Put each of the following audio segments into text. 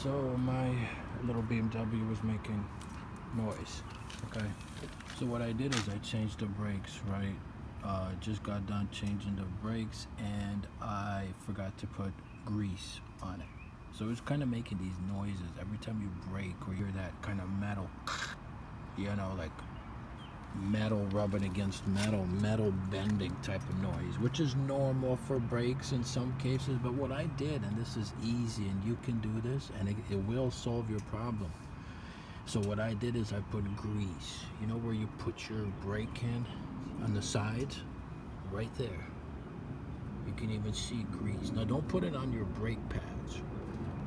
So my little BMW was making noise. Okay. So what I did is I changed the brakes, right? Just got done changing the brakes and I forgot to put grease on it. So it's kind of making these noises every time you brake, or you hear that kind of metal, like metal rubbing against metal bending type of noise, which is normal for brakes in some cases. But what I did, and this is easy and you can do this and it will solve your problem. So what I did is I put grease, where you put your brake can on the sides, right there. You can even see grease. Now don't put it on your brake pads,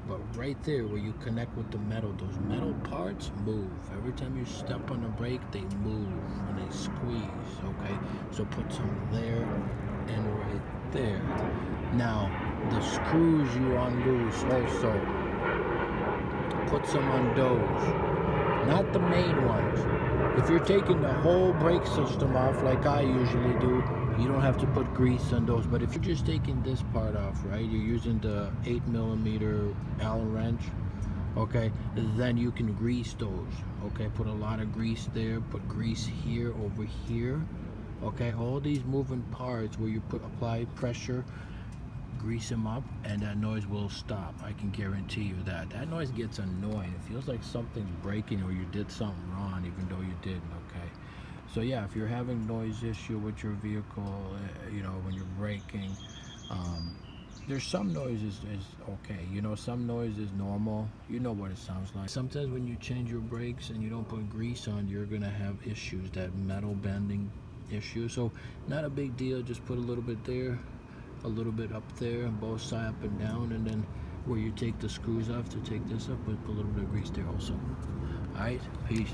but right there where you connect with the metal, those metal parts move. Every time you step on the brake, they move and they squeeze, okay? So put some there and right there. Now, the screws you unloose also, put some on those, not the main ones. If you're taking the whole brake system off like I usually do, you don't have to put grease on those. But if you're just taking this part off, right, you're using the 8mm Allen wrench, okay, then you can grease those, okay? Put a lot of grease there, put grease here, over here, okay? All these moving parts where you apply pressure, grease them up, and that noise will stop. I can guarantee you that. That noise gets annoying. It feels like something's breaking or you did something wrong even though you didn't, okay? So yeah, if you're having noise issue with your vehicle, when you're braking, there's some noises is okay. Some noise is normal. You know what it sounds like. Sometimes when you change your brakes and you don't put grease on, you're gonna have issues, that metal bending issue. So not a big deal. Just put a little bit there, a little bit up there, both side up and down, and then where you take the screws off to take this up, put a little bit of grease there also. All right, peace.